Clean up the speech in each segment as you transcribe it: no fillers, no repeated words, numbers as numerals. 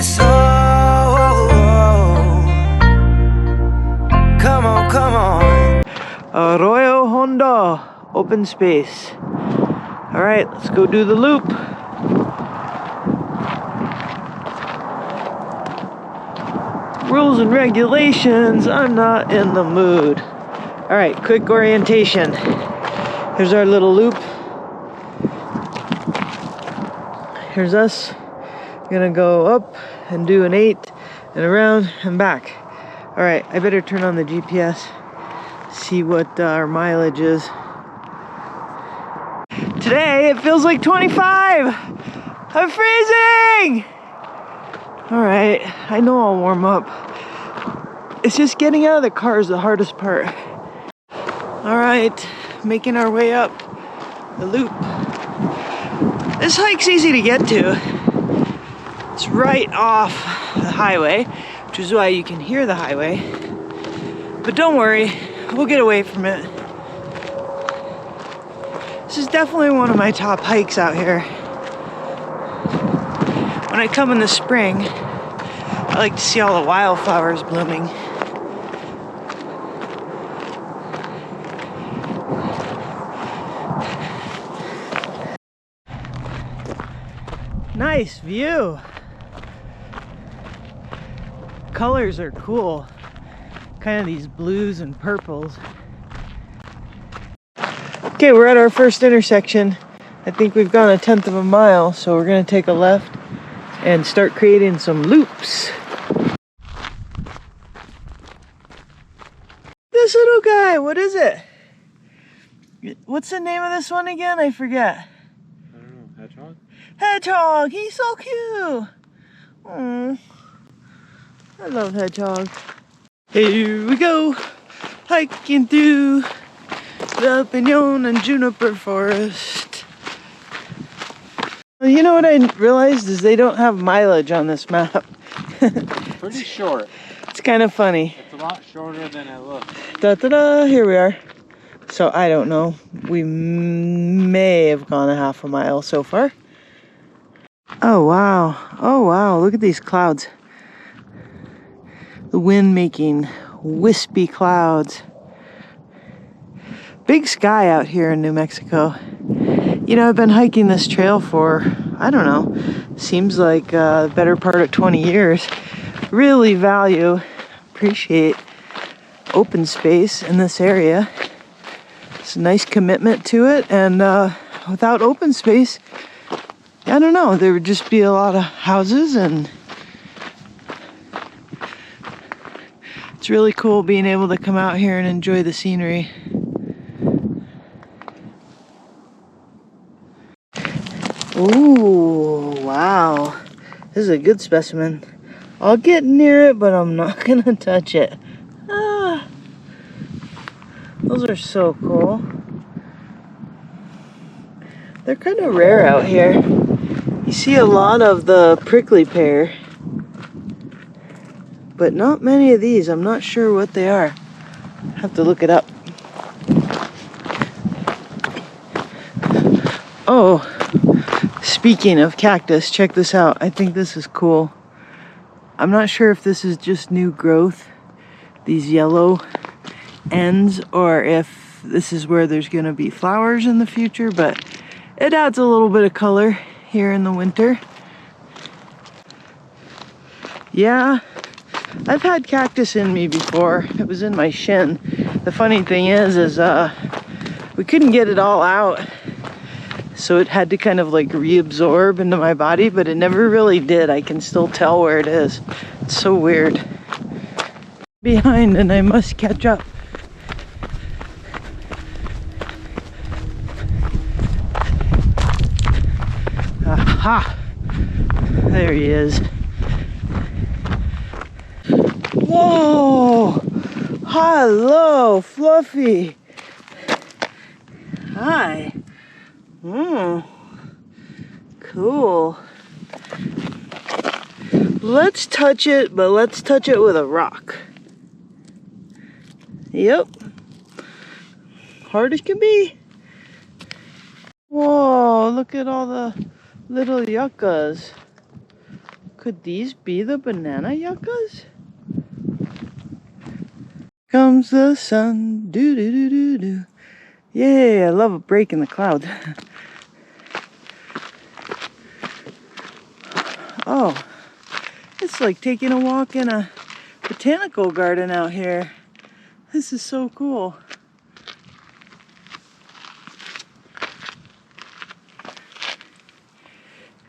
Yes, oh, come on, come on. Arroyo Hondo, open space. All right, let's go do the loop. Rules and regulations, I'm not in the mood. All right, quick orientation. Here's our little loop. Here's us. Gonna go up and do an 8 and around and back. All right, I better turn on the GPS, see what our mileage is. Today it feels like 25. I'm freezing. All right, I know I'll warm up. It's just getting out of the car is the hardest part. All right, making our way up the loop. This hike's easy to get to. It's right off the highway, which is why you can hear the highway. But don't worry, we'll get away from it. This is definitely one of my top hikes out here. When I come in the spring, I like to see all the wildflowers blooming. Nice view. Colors are cool. Kind of these blues and purples. Okay, we're at our first intersection. I think we've gone 1/10 of a mile, so we're gonna take a left and start creating some loops. This little guy, what is it? What's the name of this one again? I forget. I don't know, hedgehog? Hedgehog, he's so cute. Oh, I love hedgehog. Here we go, hiking through the Pinon and Juniper Forest. You know what I realized is they don't have mileage on this map. Pretty short. It's kind of funny. It's a lot shorter than it looks. Da-da-da, here we are. So I don't know. We may have gone a half a mile so far. Oh wow. Oh wow, look at these clouds. The wind making wispy clouds. Big sky out here in New Mexico. You know, I've been hiking this trail for, I don't know, seems like the better part of 20 years. Really appreciate open space in this area. It's a nice commitment to it, and without open space, I don't know, there would just be a lot of houses, and it's really cool being able to come out here and enjoy the scenery. Ooh, wow. This is a good specimen. I'll get near it, but I'm not gonna touch it. Ah, those are so cool. They're kind of rare out here. You see a lot of the prickly pear, but not many of these. I'm not sure what they are. Have to look it up. Oh, speaking of cactus, check this out. I think this is cool. I'm not sure if this is just new growth, these yellow ends, or if this is where there's gonna be flowers in the future, but it adds a little bit of color here in the winter. Yeah, I've had cactus in me before. It was in my shin. The funny thing is we couldn't get it all out. So it had to kind of like reabsorb into my body, but it never really did. I can still tell where it is. It's so weird. Behind, and I must catch up. Aha! There he is. Whoa! Hello, Fluffy. Hi. Cool. Let's touch it, but let's touch it with a rock. Yep. Hard as can be. Whoa, look at all the little yuccas. Could these be the banana yuccas? Comes the sun, do do do do do. Yay, I love a break in the clouds. Oh, it's like taking a walk in a botanical garden out here. This is so cool.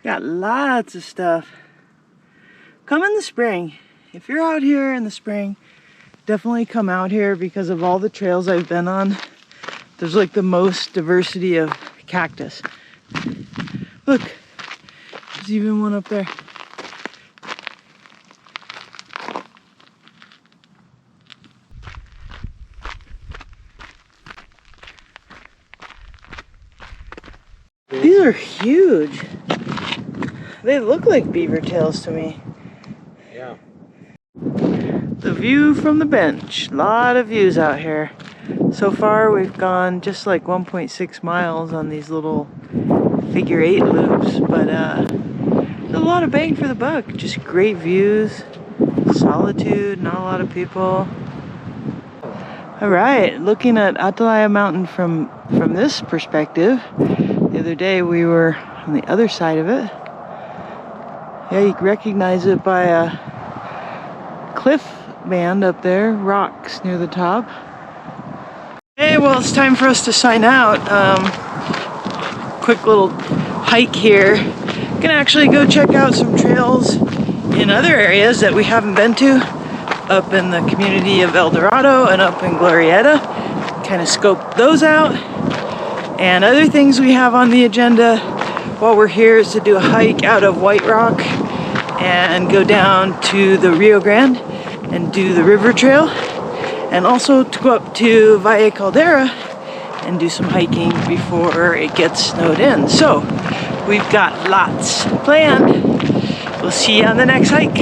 Got lots of stuff. Come in the spring. If you're out here in the spring, definitely come out here because of all the trails I've been on. There's like the most diversity of cactus. Look, there's even one up there. These are huge. They look like beaver tails to me. Yeah. The view from the bench. A lot of views out here. So far we've gone just like 1.6 miles on these little figure 8 loops, but there's a lot of bang for the buck. Just great views, solitude, not a lot of people. Alright, looking at Atalaya Mountain from this perspective, the other day we were on the other side of it. Yeah, you can recognize it by a cliff band up there, rocks near the top. Hey, well, it's time for us to sign out. Quick little hike here. Gonna actually go check out some trails in other areas that we haven't been to, up in the community of El Dorado and up in Glorieta. Kind of scope those out. And other things we have on the agenda while we're here is to do a hike out of White Rock and go down to the Rio Grande and do the river trail, and also to go up to Valle Caldera and do some hiking before it gets snowed in. So we've got lots planned. We'll see you on the next hike.